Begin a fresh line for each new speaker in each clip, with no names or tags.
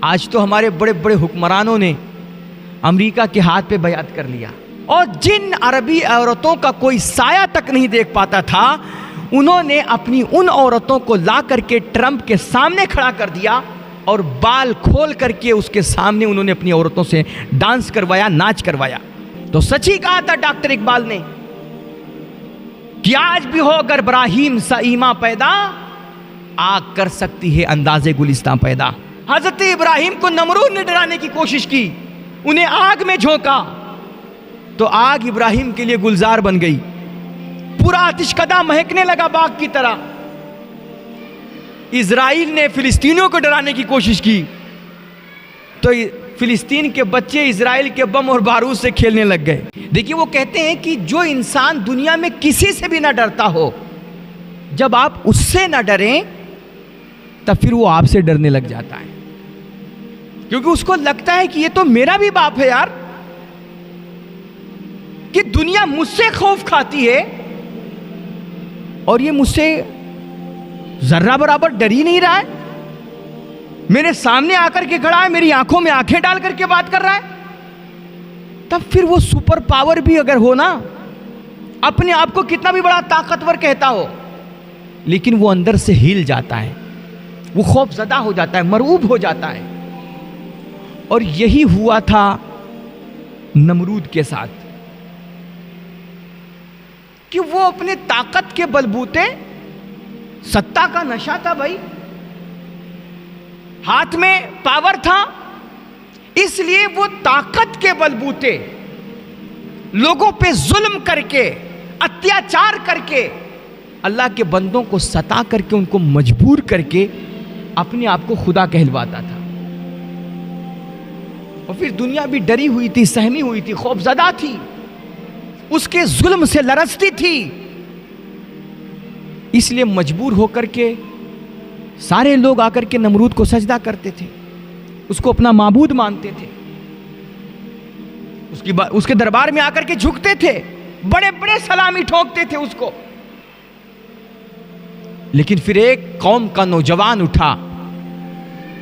آج تو ہمارے بڑے بڑے حکمرانوں نے امریکہ کے ہاتھ پہ بیعت کر لیا، اور جن عربی عورتوں کا کوئی سایہ تک نہیں دیکھ پاتا تھا، انہوں نے اپنی ان عورتوں کو لا کر کے ٹرمپ کے سامنے کھڑا کر دیا اور بال کھول کر کے اس کے سامنے انہوں نے اپنی عورتوں سے ڈانس کروایا، ناچ کروایا۔ تو سچ ہی کہا تھا ڈاکٹر اقبال نے کہ آج بھی ہو اگر ابراہیم سا ایماں پیدا، آگ کر سکتی ہے انداز گلستاں پیدا۔ حضرت ابراہیم کو نمرود نے ڈرانے کی کوشش کی، انہیں آگ میں جھونکا تو آگ ابراہیم کے لیے گلزار بن گئی، پورا آتش کدہ مہکنے لگا باغ کی طرح۔ اسرائیل نے فلسطینیوں کو ڈرانے کی کوشش کی تو فلسطین کے بچے اسرائیل کے بم اور بارود سے کھیلنے لگ گئے۔ دیکھیے وہ کہتے ہیں کہ جو انسان دنیا میں کسی سے بھی نہ ڈرتا ہو، جب آپ اس سے نہ ڈریں تب پھر وہ آپ سے ڈرنے لگ جاتا ہے، کیونکہ اس کو لگتا ہے کہ یہ تو میرا بھی باپ ہے یار، کہ دنیا مجھ سے خوف کھاتی ہے اور یہ مجھ سے ذرہ برابر ڈر ہی نہیں رہا ہے، میرے سامنے آ کر کے کھڑا ہے، میری آنکھوں میں آنکھیں ڈال کر کے بات کر رہا ہے۔ تب پھر وہ سپر پاور بھی اگر ہو نا، اپنے آپ کو کتنا بھی بڑا طاقتور کہتا ہو، لیکن وہ اندر سے ہل جاتا ہے، وہ خوف زدہ ہو جاتا ہے، مرعوب ہو جاتا ہے۔ اور یہی ہوا تھا نمرود کے ساتھ کہ وہ اپنے طاقت کے بلبوتے، ستا کا نشہ تھا بھائی، ہاتھ میں پاور تھا، اس لیے وہ طاقت کے بلبوتے لوگوں پہ ظلم کر کے، اتیاچار کر کے، اللہ کے بندوں کو ستا کر کے، ان کو مجبور کر کے اپنے آپ کو خدا کہلواتا تھا۔ اور پھر دنیا بھی ڈری ہوئی تھی، سہمی ہوئی تھی، خوف زدہ تھی، اس کے ظلم سے لرزتی تھی، اس لیے مجبور ہو کر کے سارے لوگ آ کر کے نمرود کو سجدہ کرتے تھے، اس کو اپنا معبود مانتے تھے، اس کے دربار میں آ کر کے جھکتے تھے، بڑے بڑے سلامی ٹھونکتے تھے اس کو۔ لیکن پھر ایک قوم کا نوجوان اٹھا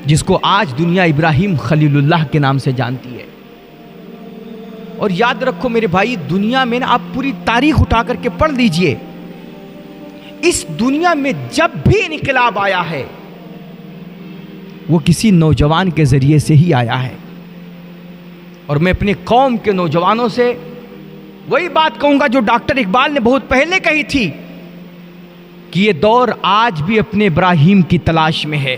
جس کو آج دنیا ابراہیم خلیل اللہ کے نام سے جانتی ہے۔ اور یاد رکھو میرے بھائی، دنیا میں نا آپ پوری تاریخ اٹھا کر کے پڑھ لیجئے، اس دنیا میں جب بھی انقلاب آیا ہے وہ کسی نوجوان کے ذریعے سے ہی آیا ہے۔ اور میں اپنے قوم کے نوجوانوں سے وہی بات کہوں گا جو ڈاکٹر اقبال نے بہت پہلے کہی تھی کہ یہ دور آج بھی اپنے ابراہیم کی تلاش میں ہے۔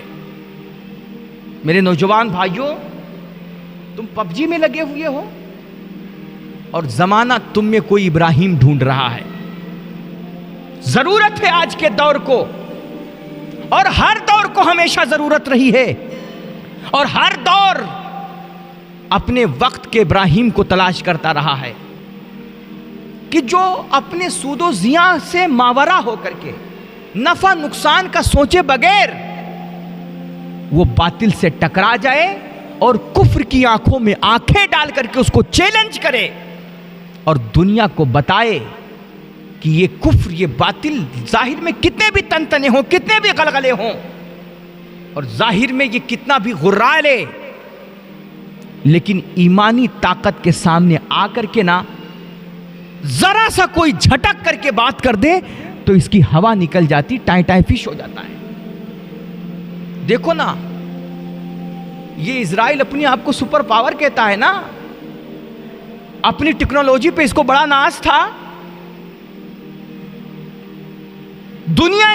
میرے نوجوان بھائیوں، تم پب جی میں لگے ہوئے ہو اور زمانہ تم میں کوئی ابراہیم ڈھونڈ رہا ہے۔ ضرورت ہے آج کے دور کو، اور ہر دور کو ہمیشہ ضرورت رہی ہے، اور ہر دور اپنے وقت کے ابراہیم کو تلاش کرتا رہا ہے کہ جو اپنے سود و زیاں سے ماورا ہو کر کے، نفع نقصان کا سوچے بغیر وہ باطل سے ٹکرا جائے اور کفر کی آنکھوں میں آنکھیں ڈال کر کے اس کو چیلنج کرے اور دنیا کو بتائے کہ یہ کفر، یہ باطل ظاہر میں کتنے بھی تنتنے ہوں، کتنے بھی غلغلے ہوں، اور ظاہر میں یہ کتنا بھی غرا لے، لیکن ایمانی طاقت کے سامنے آ کر کے نا ذرا سا کوئی جھٹک کر کے بات کر دے تو اس کی ہوا نکل جاتی، ٹائیں ٹائیں فش ہو جاتا ہے۔ دیکھو نا، یہ اسرائیل اپنی آپ کو سپر پاور کہتا ہے نا، اپنی ٹیکنالوجی پہ اس کو بڑا ناز تھا، دنیا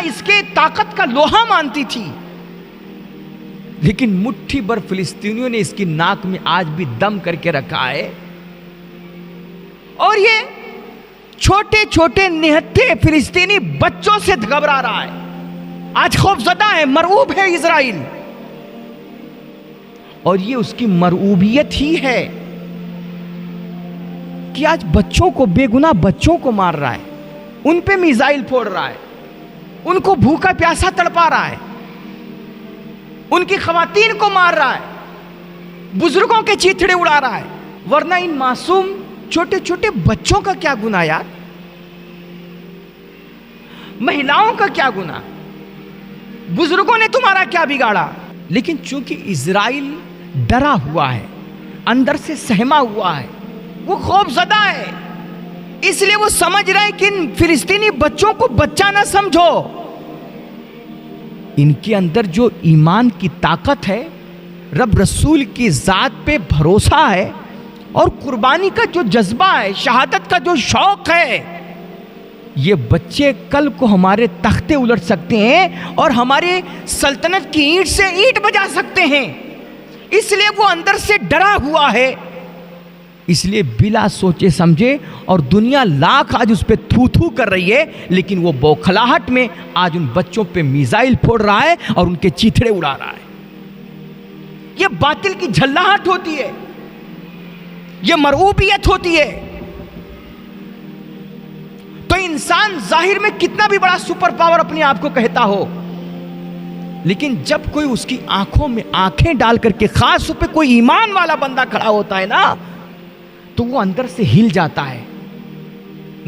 اس کے طاقت کا لوہا مانتی تھی، لیکن مٹھی بھر فلسطینیوں نے اس کی ناک میں آج بھی دم کر کے رکھا ہے، اور یہ چھوٹے چھوٹے نہتے فلسطینی بچوں سے گھبرا رہا ہے، آج خوف زدہ ہے، مرعوب ہے اسرائیل، اور یہ اس کی مرعوبیت ہی ہے کہ آج بچوں کو، بے گناہ بچوں کو مار رہا ہے، ان پہ میزائل پھوڑ رہا ہے، ان کو بھوکا پیاسا تڑپا رہا ہے، ان کی خواتین کو مار رہا ہے، بزرگوں کے چیتھڑے اڑا رہا ہے۔ ورنہ ان معصوم چھوٹے چھوٹے بچوں کا کیا گناہ یار، مہیلاؤں کا کیا گناہ، بزرگوں نے تمہارا کیا بگاڑا؟ لیکن چونکہ اسرائیل ڈرا ہوا ہے، اندر سے سہما ہوا ہے، وہ خوف زدہ ہے، اس لیے وہ سمجھ رہے ہیں کہ ان فلسطینی بچوں کو بچہ نہ سمجھو. ان کے اندر جو ایمان کی طاقت ہے، رب رسول کی ذات پہ بھروسہ ہے، اور قربانی کا جو جذبہ ہے، شہادت کا جو شوق ہے، یہ بچے کل کو ہمارے تختے الٹ سکتے ہیں اور ہمارے سلطنت کی اینٹ سے اینٹ بجا سکتے ہیں. اس لیے وہ اندر سے ڈرا ہوا ہے، اس لیے بلا سوچے سمجھے، اور دنیا لاکھ آج اس پہ تھو تھو کر رہی ہے، لیکن وہ بوکھلاہٹ میں آج ان بچوں پہ میزائل پھوڑ رہا ہے اور ان کے چیتھڑے اڑا رہا ہے. یہ باطل کی جھلاہٹ ہوتی ہے، یہ مرعوبیت ہوتی ہے. تو انسان ظاہر میں کتنا بھی بڑا سپر پاور اپنے آپ کو کہتا ہو، لیکن جب کوئی اس کی آنکھوں میں آنکھیں ڈال کر کے، خاص طور پہ کوئی ایمان والا بندہ کھڑا ہوتا ہے نا، تو وہ اندر سے ہل جاتا ہے.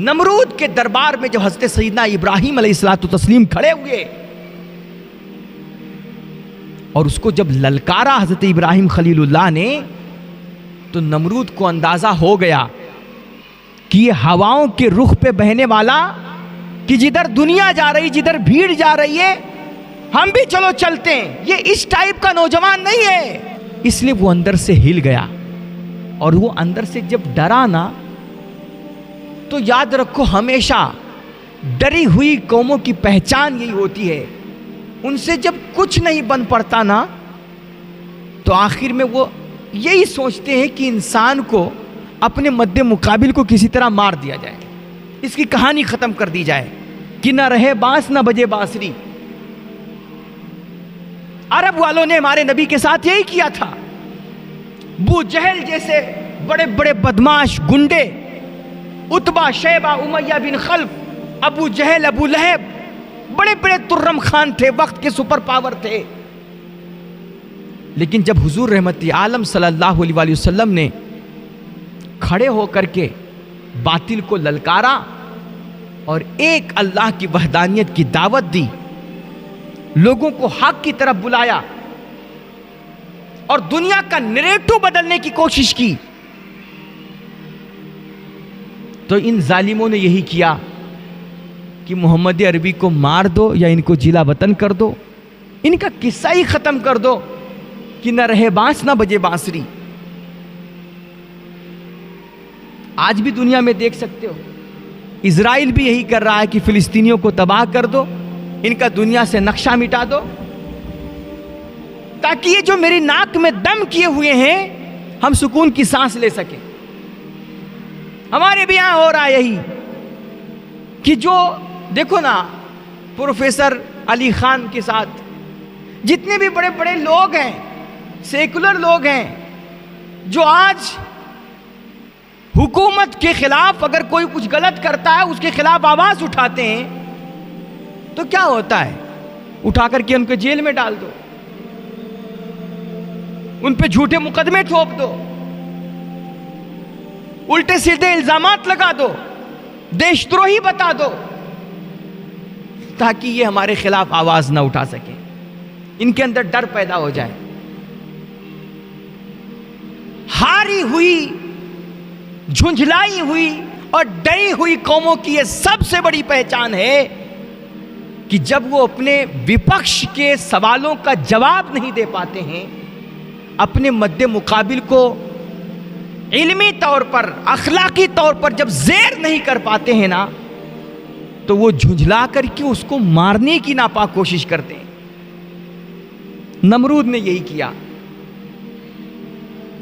نمرود کے دربار میں جب حضرت سیدنا ابراہیم علیہ الصلوۃ والتسلیم کھڑے ہوئے اور اس کو جب للکارا حضرت ابراہیم خلیل اللہ نے، تو نمرود کو اندازہ ہو گیا کہ یہ ہواؤں کے رخ پہ بہنے والا، کہ جدھر دنیا جا رہی، جدھر بھیڑ جا رہی ہے، ہم بھی چلو چلتے ہیں، یہ اس ٹائپ کا نوجوان نہیں ہے. اس لیے وہ اندر سے ہل گیا. اور وہ اندر سے جب ڈرا نا، تو یاد رکھو ہمیشہ ڈری ہوئی قوموں کی پہچان یہی ہوتی ہے، ان سے جب کچھ نہیں بن پڑتا نا، تو آخر میں وہ یہی سوچتے ہیں کہ انسان کو اپنے مد مقابل کو کسی طرح مار دیا جائے، اس کی کہانی ختم کر دی جائے، کہ نہ رہے بانس نہ بجے بانسری. عرب والوں نے ہمارے نبی کے ساتھ یہی کیا تھا. ابو جہل جیسے بڑے بڑے بدماش گنڈے، عتبہ، شیبہ، امیہ بن خلف، ابو جہل، ابو لہب، بڑے بڑے ترم خان تھے، وقت کے سپر پاور تھے. لیکن جب حضور رحمت عالم صلی اللہ علیہ وآلہ وسلم نے کھڑے ہو کر کے باطل کو للکارا اور ایک اللہ کی وحدانیت کی دعوت دی، لوگوں کو حق کی طرف بلایا اور دنیا کا نیریٹو بدلنے کی کوشش کی، تو ان ظالموں نے یہی کیا کہ محمد عربی کو مار دو یا ان کو جلا وطن کر دو، ان کا قصہ ہی ختم کر دو کہ نہ رہے بانس نہ بجے بانسری. آج بھی دنیا میں دیکھ سکتے ہو، اسرائیل بھی یہی کر رہا ہے کہ فلسطینیوں کو تباہ کر دو، ان کا دنیا سے نقشہ مٹا دو، تاکہ یہ جو میری ناک میں دم کیے ہوئے ہیں ہم سکون کی سانس لے سکیں. ہمارے بھی یہاں ہو رہا ہے یہی، کہ جو دیکھو نا پروفیسر علی خان کے ساتھ جتنے بھی بڑے بڑے لوگ ہیں، سیکولر لوگ ہیں، جو آج حکومت کے خلاف اگر کوئی کچھ غلط کرتا ہے اس کے خلاف آواز اٹھاتے ہیں، تو کیا ہوتا ہے؟ اٹھا کر کے ان کو جیل میں ڈال دو، ان پہ جھوٹے مقدمے ٹھوپ دو، الٹے سیدھے الزامات لگا دو، دیش دروہی بتا دو، تاکہ یہ ہمارے خلاف آواز نہ اٹھا سکے، ان کے اندر ڈر پیدا ہو جائے. ہاری ہوئی، جھنجھلائی ہوئی اور ڈری ہوئی قوموں کی یہ سب سے بڑی پہچان ہے کہ جب وہ اپنے وپکش کے سوالوں کا جواب نہیں دے پاتے ہیں، اپنے مد مقابل کو علمی طور پر، اخلاقی طور پر جب زیر نہیں کر پاتے ہیں نا، تو وہ جھنجھلا کر کے اس کو مارنے کی ناپاک کوشش کرتے ہیں. نمرود نے یہی کیا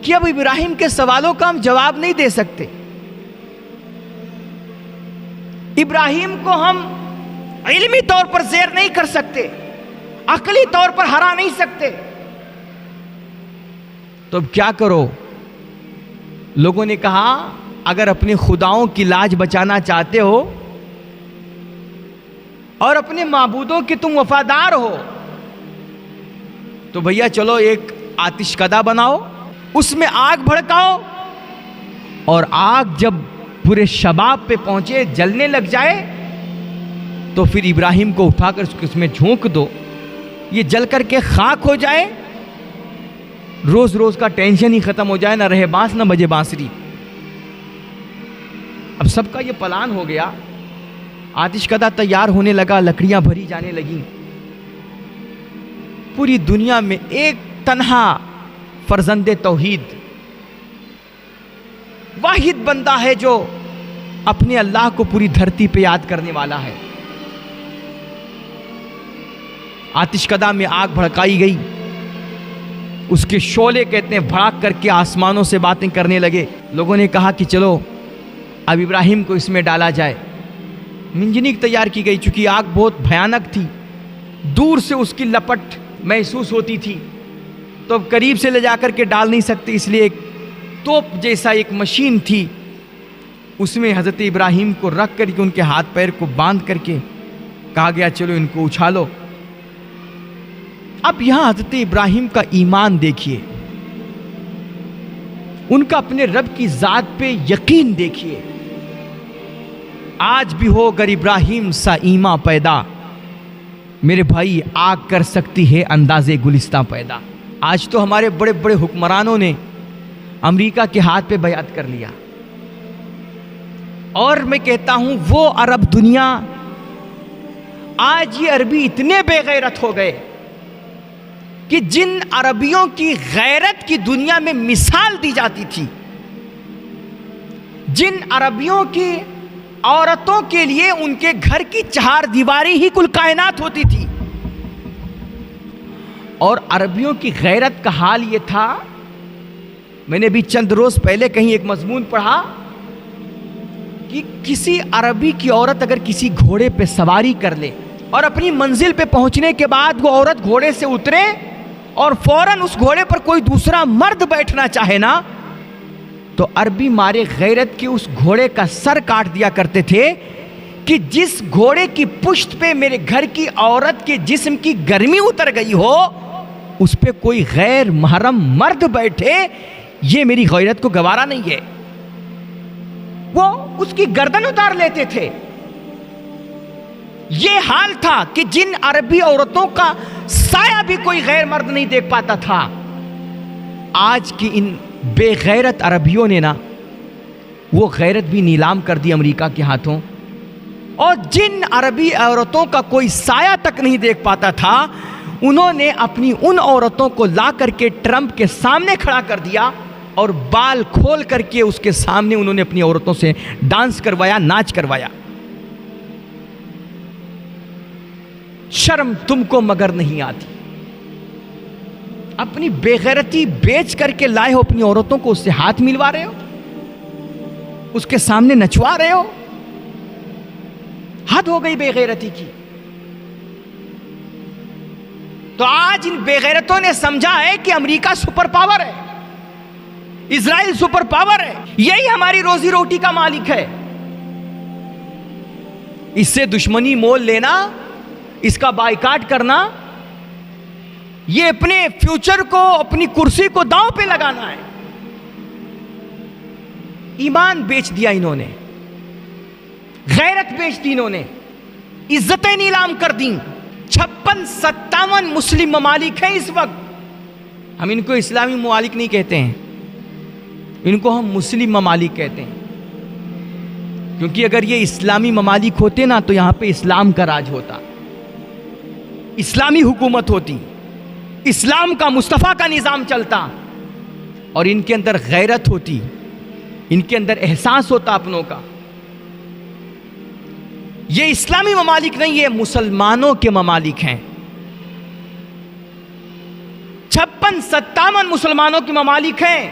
کہ اب ابراہیم کے سوالوں کا ہم جواب نہیں دے سکتے، ابراہیم کو ہم علمی طور پر زیر نہیں کر سکتے، عقلی طور پر ہرا نہیں سکتے، تو اب کیا کرو؟ لوگوں نے کہا اگر اپنے خداؤں کی لاج بچانا چاہتے ہو اور اپنے معبودوں کے تم وفادار ہو، تو بھیا چلو ایک آتش کدہ بناؤ، اس میں آگ بھڑکاؤ، اور آگ جب پورے شباب پہ پہنچے، جلنے لگ جائے، تو پھر ابراہیم کو اٹھا کر اس میں جھونک دو، یہ جل کر کے خاک ہو جائے، روز روز کا ٹینشن ہی ختم ہو جائے، نہ رہے بانس نہ بجے بانسری۔ اب سب کا یہ پلان ہو گیا، آتش کدہ تیار ہونے لگا، لکڑیاں بھری جانے لگیں۔ پوری دنیا میں ایک تنہا فرزند توحید، واحد بندہ ہے جو اپنے اللہ کو پوری دھرتی پہ یاد کرنے والا ہے۔ آتش کدہ میں آگ بھڑکائی گئی، اس کے شعلے کہتے ہیں بھڑک کر کے آسمانوں سے باتیں کرنے لگے۔ لوگوں نے کہا کہ چلو اب ابراہیم کو اس میں ڈالا جائے۔ منجنیق تیار کی گئی، چونکہ آگ بہت بھیانک تھی، دور سے اس کی لپٹ محسوس ہوتی تھی، تو اب قریب سے لے جا کر کے ڈال نہیں سکتے، اس لیے ایک توپ جیسا ایک مشین تھی، اس میں حضرت ابراہیم کو رکھ کر کے ان کے ہاتھ پیر کو باندھ کر کے کہا گیا چلو ان کو اچھالو۔ اب یہاں حضرت ابراہیم کا ایمان دیکھیے، ان کا اپنے رب کی ذات پہ یقین دیکھیے۔ آج بھی ہو اگر ابراہیم سا ایمان پیدا، میرے بھائی آگ کر سکتی ہے اندازے گلستہ پیدا۔ آج تو ہمارے بڑے بڑے حکمرانوں نے امریکہ کے ہاتھ پہ بیعت کر لیا، اور میں کہتا ہوں وہ عرب دنیا، آج یہ عربی اتنے بے غیرت ہو گئے کہ جن عربیوں کی غیرت کی دنیا میں مثال دی جاتی تھی، جن عربیوں کی عورتوں کے لیے ان کے گھر کی چہار دیواری ہی کل کائنات ہوتی تھی، اور عربیوں کی غیرت کا حال یہ تھا، میں نے بھی چند روز پہلے کہیں ایک مضمون پڑھا کہ کسی عربی کی عورت اگر کسی گھوڑے پہ سواری کر لے اور اپنی منزل پہ پہنچنے کے بعد وہ عورت گھوڑے سے اترے اور فوراً اس گھوڑے پر کوئی دوسرا مرد بیٹھنا چاہے نا، تو عربی مارے غیرت کے اس گھوڑے کا سر کاٹ دیا کرتے تھے کہ جس گھوڑے کی پشت پہ میرے گھر کی عورت کے جسم کی گرمی اتر گئی ہو، اس پہ کوئی غیر محرم مرد بیٹھے، یہ میری غیرت کو گوارا نہیں ہے۔ وہ اس کی گردن اتار لیتے تھے۔ یہ حال تھا کہ جن عربی عورتوں کا سایہ بھی کوئی غیر مرد نہیں دیکھ پاتا تھا، آج کی ان بے غیرت عربیوں نے نا وہ غیرت بھی نیلام کر دی امریکہ کے ہاتھوں، اور جن عربی عورتوں کا کوئی سایہ تک نہیں دیکھ پاتا تھا، انہوں نے اپنی ان عورتوں کو لا کر کے ٹرمپ کے سامنے کھڑا کر دیا، اور بال کھول کر کے اس کے سامنے انہوں نے اپنی عورتوں سے ڈانس کروایا، ناچ کروایا۔ شرم تم کو مگر نہیں آتی، اپنی بے غیرتی بیچ کر کے لائے ہو اپنی عورتوں کو، اس سے ہاتھ ملوا رہے ہو، اس کے سامنے نچوا رہے ہو۔ حد ہو گئی بے غیرتی کی۔ تو آج ان بے غیرتوں نے سمجھا ہے کہ امریکہ سپر پاور ہے، اسرائیل سپر پاور ہے، یہی ہماری روزی روٹی کا مالک ہے، اس سے دشمنی مول لینا، اس کا بائیکاٹ کرنا، یہ اپنے فیوچر کو، اپنی کرسی کو داؤں پہ لگانا ہے۔ ایمان بیچ دیا انہوں نے، غیرت بیچ دی انہوں نے، عزتیں نیلام کر دیں۔ 56-57 مسلم ممالک ہیں اس وقت، ہم ان کو اسلامی ممالک نہیں کہتے ہیں، ان کو ہم مسلم ممالک کہتے ہیں، کیونکہ اگر یہ اسلامی ممالک ہوتے نا تو یہاں پہ اسلام کا راج ہوتا، اسلامی حکومت ہوتی، اسلام کا، مصطفیٰ کا نظام چلتا، اور ان کے اندر غیرت ہوتی، ان کے اندر احساس ہوتا اپنوں کا۔ یہ اسلامی ممالک نہیں، یہ مسلمانوں کے ممالک ہیں۔ 56-57 مسلمانوں کے ممالک ہیں،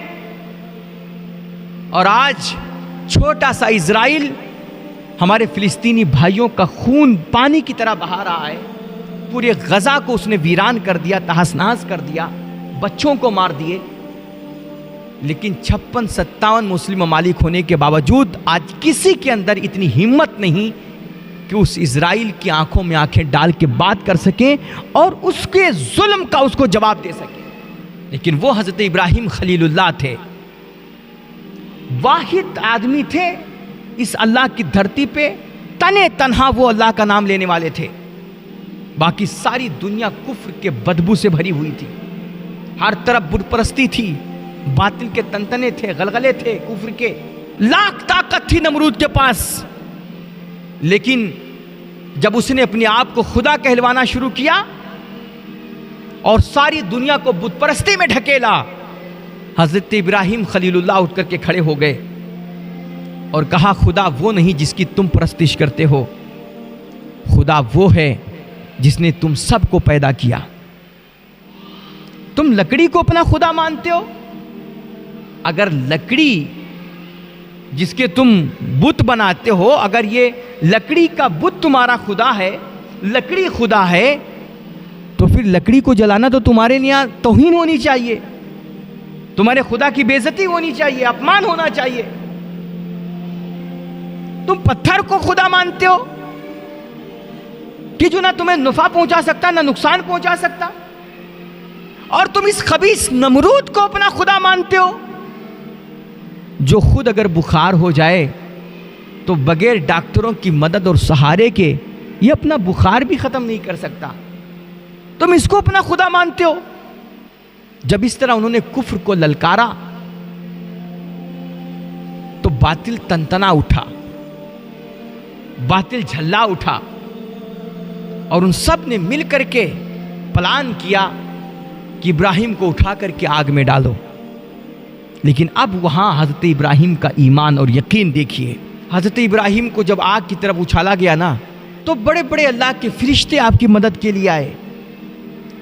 اور آج چھوٹا سا اسرائیل ہمارے فلسطینی بھائیوں کا خون پانی کی طرح بہا رہا ہے، پورے غزہ کو اس نے ویران کر دیا، تہس نہس کر دیا، بچوں کو مار دیے۔ لیکن 56-57 مسلم ممالک ہونے کے باوجود آج کسی کے اندر اتنی ہمت نہیں کہ اس اسرائیل کی آنکھوں میں آنکھیں ڈال کے بات کر سکیں اور اس کے ظلم کا اس کو جواب دے سکیں۔ لیکن وہ حضرت ابراہیم خلیل اللہ تھے، واحد آدمی تھے اس اللہ کی دھرتی پہ، تنے تنہا وہ اللہ کا نام لینے والے تھے، باقی ساری دنیا کفر کے بدبو سے بھری ہوئی تھی۔ ہر طرف بت پرستی تھی، باطل کے تنتنے تھے، غلغلے تھے کفر کے، لاکھ طاقت تھی نمرود کے پاس، لیکن جب اس نے اپنے آپ کو خدا کہلوانا شروع کیا اور ساری دنیا کو بت پرستی میں ڈھکیلا، حضرت ابراہیم خلیل اللہ اٹھ کر کے کھڑے ہو گئے اور کہا خدا وہ نہیں جس کی تم پرستش کرتے ہو، خدا وہ ہے جس نے تم سب کو پیدا کیا۔ تم لکڑی کو اپنا خدا مانتے ہو؟ اگر لکڑی جس کے تم بت بناتے ہو، اگر یہ لکڑی کا بت تمہارا خدا ہے، لکڑی خدا ہے، تو پھر لکڑی کو جلانا تو تمہارے لیے توہین ہونی چاہیے، تمہارے خدا کی بے عزتی ہونی چاہیے، اپمان ہونا چاہیے۔ تم پتھر کو خدا مانتے ہو کہ جو نہ تمہیں نفع پہنچا سکتا نہ نقصان پہنچا سکتا، اور تم اس خبیث نمرود کو اپنا خدا مانتے ہو جو خود اگر بخار ہو جائے تو بغیر ڈاکٹروں کی مدد اور سہارے کے یہ اپنا بخار بھی ختم نہیں کر سکتا، تم اس کو اپنا خدا مانتے ہو۔ جب اس طرح انہوں نے کفر کو للکارا تو باطل تنتنا اٹھا، باطل جھلا اٹھا، اور ان سب نے مل کر کے پلان کیا کہ ابراہیم کو اٹھا کر کے آگ میں ڈالو۔ لیکن اب وہاں حضرت ابراہیم کا ایمان اور یقین دیکھیے۔ حضرت ابراہیم کو جب آگ کی طرف اچھالا گیا نا تو بڑے بڑے اللہ کے فرشتے آپ کی مدد کے لیے آئے۔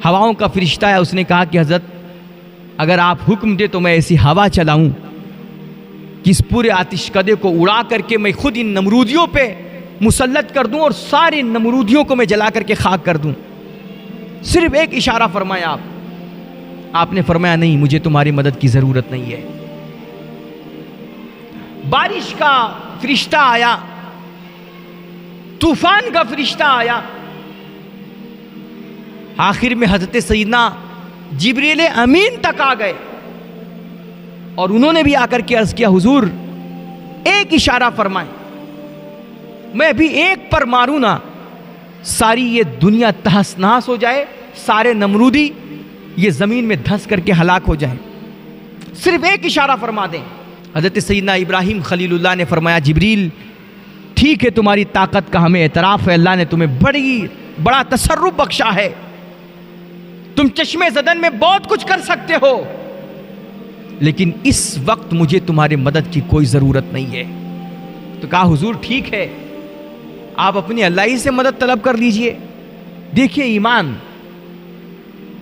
ہواؤں کا فرشتہ ہے، اس نے کہا کہ حضرت اگر آپ حکم دے تو میں ایسی ہوا چلاؤں کہ اس پورے آتش کدے کو اڑا کر کے میں خود ان نمرودیوں پہ مسلط کر دوں اور سارے نمرودیوں کو میں جلا کر کے خاک کر دوں۔ صرف ایک اشارہ فرمایا آپ نے فرمایا نہیں، مجھے تمہاری مدد کی ضرورت نہیں ہے۔ بارش کا فرشتہ آیا، طوفان کا فرشتہ آیا، آخر میں حضرت سیدنا جبریل امین تک آ گئے اور انہوں نے بھی آ کر کے عرض کیا حضور ایک اشارہ فرمائیں، میں ابھی ایک پر ماروں نا ساری یہ دنیا تہس نہس ہو جائے، سارے نمرودی یہ زمین میں دھس کر کے ہلاک ہو جائے، صرف ایک اشارہ فرما دیں۔ حضرت سیدنا ابراہیم خلیل اللہ نے فرمایا جبریل ٹھیک ہے، تمہاری طاقت کا ہمیں اعتراف ہے، اللہ نے تمہیں بڑا تصرف بخشا ہے، تم چشمے زدن میں بہت کچھ کر سکتے ہو، لیکن اس وقت مجھے تمہاری مدد کی کوئی ضرورت نہیں ہے۔ تو کہا حضور ٹھیک ہے، آپ اپنی اللہ ہی سے مدد طلب کر لیجئے۔ دیکھیے ایمان،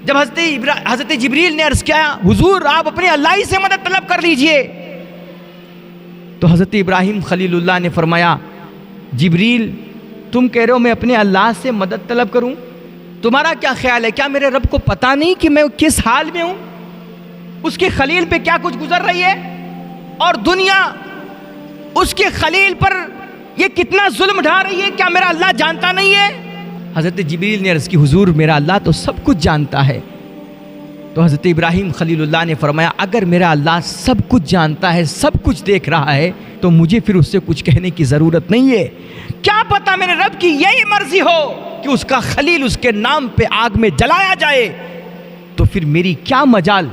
جب حضرت جبریل نے عرض کیا حضور آپ اپنے اللہ ہی سے مدد طلب کر لیجئے، تو حضرت ابراہیم خلیل اللہ نے فرمایا جبریل تم کہہ رہے ہو میں اپنے اللہ سے مدد طلب کروں، تمہارا کیا خیال ہے، کیا میرے رب کو پتا نہیں کہ میں کس حال میں ہوں، اس کے خلیل پہ کیا کچھ گزر رہی ہے، اور دنیا اس کے خلیل پر یہ کتنا ظلم ڈھا رہی ہے، کیا میرا اللہ جانتا نہیں ہے؟ حضرت جبریل نے عرض کی حضور میرا اللہ تو سب کچھ جانتا ہے۔ تو حضرت ابراہیم خلیل اللہ نے فرمایا اگر میرا اللہ سب کچھ جانتا ہے، سب کچھ دیکھ رہا ہے، تو مجھے پھر اس سے کچھ کہنے کی ضرورت نہیں ہے، کیا پتا میرے رب کی یہی مرضی ہو کہ اس کا خلیل اس کے نام پہ آگ میں جلایا جائے، تو پھر میری کیا مجال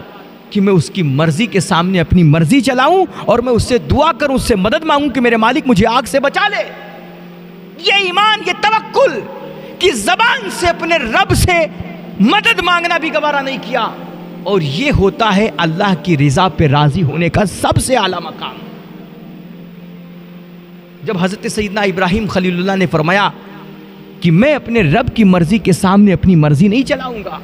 کہ میں اس کی مرضی کے سامنے اپنی مرضی چلاؤں اور میں اس سے دعا کروں، اس سے مدد مانگوں کہ میرے مالک مجھے آگ سے بچا لے۔ یہ ایمان، یہ توکل کہ زبان سے اپنے رب سے مدد مانگنا بھی گوارا نہیں کیا، اور یہ ہوتا ہے اللہ کی رضا پہ راضی ہونے کا سب سے اعلیٰ مقام۔ جب حضرت سیدنا ابراہیم خلیل اللہ نے فرمایا کہ میں اپنے رب کی مرضی کے سامنے اپنی مرضی نہیں چلاؤں گا،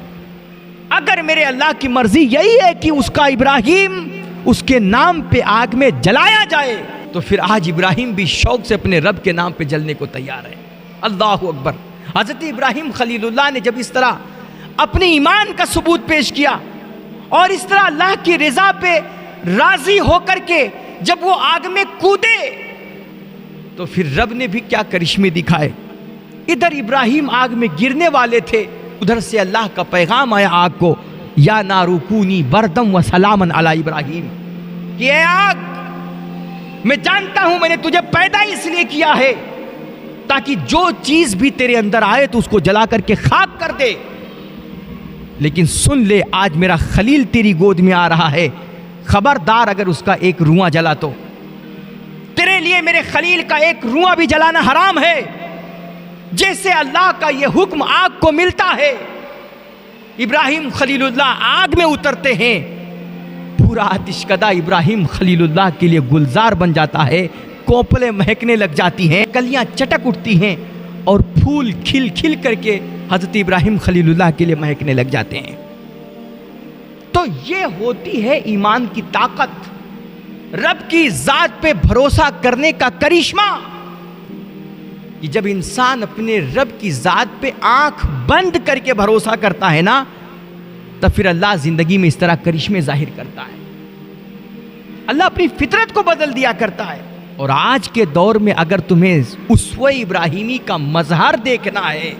اگر میرے اللہ کی مرضی یہی ہے کہ اس کا ابراہیم اس کے نام پہ آگ میں جلایا جائے، تو پھر آج ابراہیم بھی شوق سے اپنے رب کے نام پہ جلنے کو تیار ہے۔ اللہ اکبر۔ حضرت ابراہیم خلیل اللہ نے جب اس طرح اپنے ایمان کا ثبوت پیش کیا اور اس طرح اللہ کی رضا پہ راضی ہو کر کے جب وہ آگ میں کودے، تو پھر رب نے بھی کیا کرشمے دکھائے۔ ادھر ابراہیم آگ میں گرنے والے تھے، ادھر سے اللہ کا پیغام آیا آگ کو، یا نارو کونی بردم و سلامن علی ابراہیم، کہ اے آگ میں جانتا ہوں میں نے تجھے پیدا اس لیے کیا ہے تاکہ جو چیز بھی تیرے اندر آئے تو اس کو جلا کر کے خاک کر دے، لیکن سن لے آج میرا خلیل تیری گود میں آ رہا ہے، خبردار اگر اس کا ایک رواں جلا تو تیرے لیے میرے خلیل کا ایک رواں بھی جلانا حرام ہے۔ جیسے اللہ کا یہ حکم آگ کو ملتا ہے، ابراہیم خلیل اللہ آگ میں اترتے ہیں، پورا آتش کدہ ابراہیم خلیل اللہ کے لیے گلزار بن جاتا ہے، کوپلیں مہکنے لگ جاتی ہیں، کلیاں چٹک اٹھتی ہیں اور پھول کھل کھل کر کے حضرت ابراہیم خلیل اللہ کے لیے مہکنے لگ جاتے ہیں۔ تو یہ ہوتی ہے ایمان کی طاقت، رب کی ذات پہ بھروسہ کرنے کا کرشمہ، کہ جب انسان اپنے رب کی ذات پہ آنکھ بند کر کے بھروسہ کرتا ہے نا، تب پھر اللہ زندگی میں اس طرح کرشمے ظاہر کرتا ہے، اللہ اپنی فطرت کو بدل دیا کرتا ہے۔ اور آج کے دور میں اگر تمہیں اسوہ ابراہیمی کا مظہر دیکھنا ہے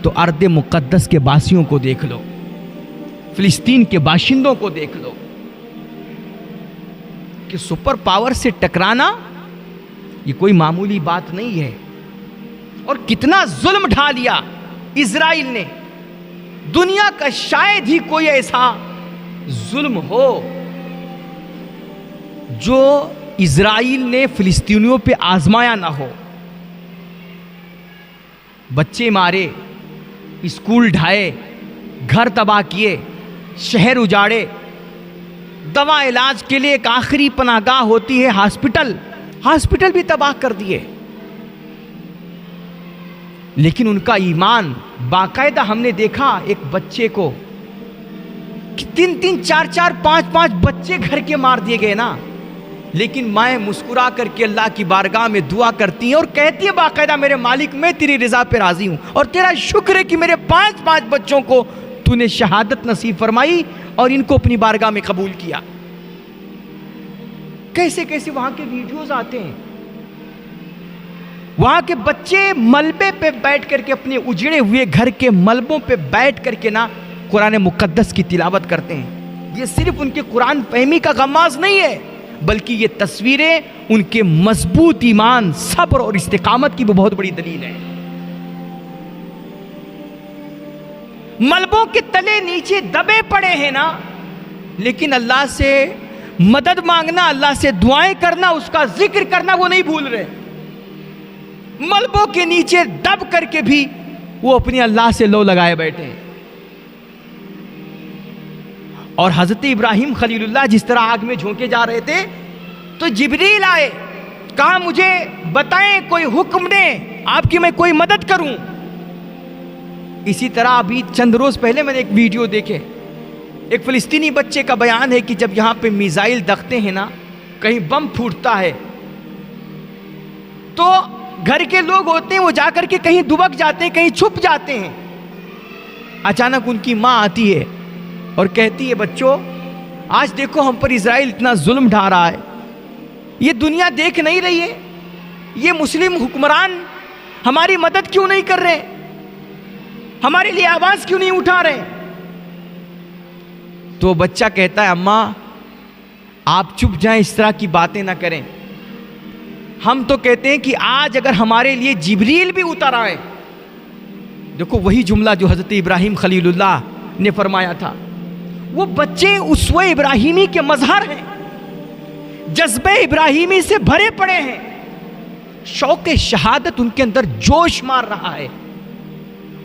تو ارض مقدس کے باسیوں کو دیکھ لو، فلسطین کے باشندوں کو دیکھ لو، کہ سپر پاور سے ٹکرانا یہ کوئی معمولی بات نہیں ہے، اور کتنا ظلم ڈھا لیا اسرائیل نے۔ دنیا کا شاید ہی کوئی ایسا ظلم ہو جو اسرائیل نے فلسطینیوں پہ آزمایا نہ ہو۔ بچے مارے، اسکول ڈھائے، گھر تباہ کیے، شہر اجاڑے، دوا علاج کے لیے ایک آخری پناہ گاہ ہوتی ہے ہاسپٹل بھی تباہ کر دیے۔ لیکن ان کا ایمان باقاعدہ، ہم نے دیکھا ایک بچے کو 3 4 5 بچے گھر کے مار دیے گئے نا، لیکن مائیں مسکرا کر کے اللہ کی بارگاہ میں دعا کرتی ہیں اور کہتی ہے باقاعدہ، میرے مالک میں تیری رضا پہ راضی ہوں اور تیرا شکر ہے کہ میرے 5 بچوں کو تو نے شہادت نصیب فرمائی اور ان کو اپنی بارگاہ میں قبول کیا۔ کیسے کیسے وہاں کے ویڈیوز آتے ہیں، وہاں کے بچے ملبے پہ بیٹھ کر کے، اپنے اجڑے ہوئے گھر کے ملبوں پہ بیٹھ کر کے نا قرآن مقدس کی تلاوت کرتے ہیں۔ یہ صرف ان کے قرآن فہمی کا غماز نہیں ہے، بلکہ یہ تصویریں ان کے مضبوط ایمان، صبر اور استقامت کی بھی بہت بڑی دلیل ہے۔ ملبوں کے تلے نیچے دبے پڑے ہیں نا، لیکن اللہ سے مدد مانگنا، اللہ سے دعائیں کرنا، اس کا ذکر کرنا وہ نہیں بھول رہے۔ ملبوں کے نیچے دب کر کے بھی وہ اپنے اللہ سے لو لگائے بیٹھے ہیں۔ اور حضرت ابراہیم خلیل اللہ جس طرح آگ میں جھونکے جا رہے تھے تو جبریل آئے، کہا مجھے بتائیں، کوئی حکم دیں، آپ کی میں کوئی مدد کروں۔ اسی طرح ابھی چند روز پہلے میں نے ایک ویڈیو دیکھے، ایک فلسطینی بچے کا بیان ہے کہ جب یہاں پہ میزائل دغتے ہیں نا، کہیں بم پھوٹتا ہے تو گھر کے لوگ ہوتے ہیں وہ جا کر کے کہیں دبک جاتے ہیں، کہیں چھپ جاتے ہیں۔ اچانک ان کی ماں آتی ہے اور کہتی ہے، بچوں آج دیکھو ہم پر اسرائیل اتنا ظلم ڈھا رہا ہے، یہ دنیا دیکھ نہیں رہی ہے، یہ مسلم حکمران ہماری مدد کیوں نہیں کر رہے، ہمارے لیے آواز کیوں نہیں اٹھا رہے۔ تو بچہ کہتا ہے، اماں آپ چپ جائیں، اس طرح کی باتیں نہ کریں، ہم تو کہتے ہیں کہ آج اگر ہمارے لیے جبریل بھی اتر آئے۔ دیکھو وہی جملہ جو حضرت ابراہیم خلیل اللہ نے فرمایا تھا، وہ بچے اسوہ ابراہیمی کے مظہر ہیں، جذبہ ابراہیمی سے بھرے پڑے ہیں، شوق شہادت ان کے اندر جوش مار رہا ہے۔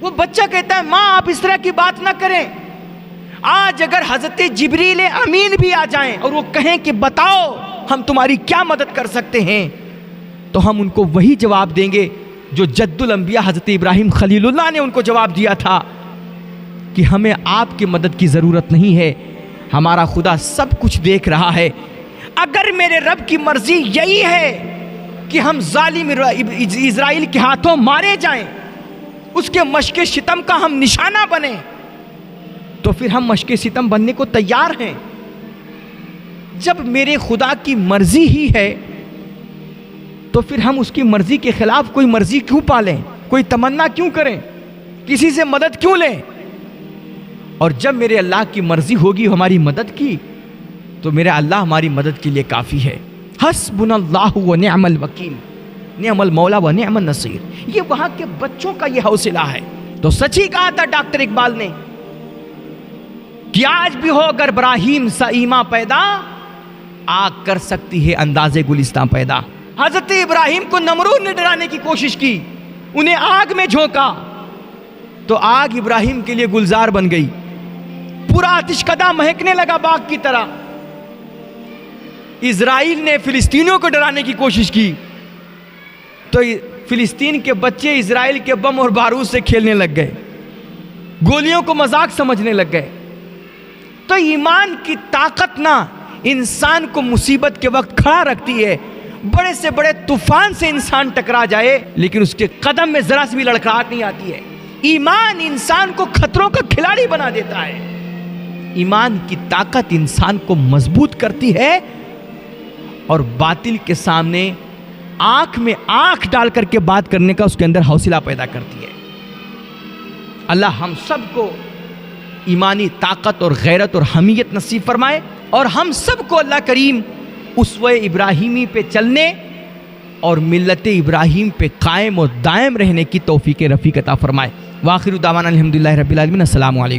وہ بچہ کہتا ہے، ماں آپ اس طرح کی بات نہ کریں، آج اگر حضرت جبریل امین بھی آ جائیں اور وہ کہیں کہ بتاؤ ہم تمہاری کیا مدد کر سکتے ہیں، تو ہم ان کو وہی جواب دیں گے جو جد الانبیاء حضرت ابراہیم خلیل اللہ نے ان کو جواب دیا تھا، کہ ہمیں آپ کی مدد کی ضرورت نہیں ہے، ہمارا خدا سب کچھ دیکھ رہا ہے۔ اگر میرے رب کی مرضی یہی ہے کہ ہم ظالم اسرائیل کے ہاتھوں مارے جائیں، اس کے مشق ستم کا ہم نشانہ بنیں، تو پھر ہم مشق ستم بننے کو تیار ہیں۔ جب میرے خدا کی مرضی ہی ہے تو پھر ہم اس کی مرضی کے خلاف کوئی مرضی کیوں پالیں، کوئی تمنا کیوں کریں، کسی سے مدد کیوں لیں۔ اور جب میرے اللہ کی مرضی ہوگی ہماری مدد کی، تو میرا اللہ ہماری مدد کے لیے کافی ہے۔ حسبنا اللہ و نعم الوکیل، نعم المولا و نعم النصیر۔ یہ وہاں کے بچوں کا یہ حوصلہ ہے۔ تو سچ ہی کہا تھا ڈاکٹر اقبال نے کہ آج بھی ہو اگر ابراہیم سا ایماں پیدا، آگ کر سکتی ہے انداز گلستان پیدا۔ حضرت ابراہیم کو نمرود نے ڈرانے کی کوشش کی، انہیں آگ میں جھونکا تو آگ ابراہیم کے لیے گلزار بن گئی، پورا آتش کدہ مہکنے لگا باغ کی طرح۔ اسرائیل نے فلسطینیوں کو ڈرانے کی کوشش کی تو فلسطین کے بچے اسرائیل کے بم اور بارود سے کھیلنے لگ گئے، گولیوں کو مذاق سمجھنے لگ گئے۔ تو ایمان کی طاقت نہ انسان کو مصیبت کے وقت کھڑا رکھتی ہے، بڑے سے بڑے طوفان سے انسان ٹکرا جائے لیکن اس کے قدم میں ذرا سی بھی لڑکھڑاہٹ نہیں آتی ہے۔ ایمان انسان کو خطروں کا کھلاڑی بنا دیتا ہے، ایمان کی طاقت انسان کو مضبوط کرتی ہے اور باطل کے سامنے آنکھ میں آنکھ ڈال کر کے بات کرنے کا اس کے اندر حوصلہ پیدا کرتی ہے۔ اللہ ہم سب کو ایمانی طاقت اور غیرت اور حمیت نصیب فرمائے، اور ہم سب کو اللہ کریم اسوہ ابراہیمی پہ چلنے اور ملت ابراہیم پہ قائم اور دائم رہنے کی توفیق رفیق عطا فرمائے۔ وآخر دعوانا الحمدللہ رب العالمین۔ السلام علیکم۔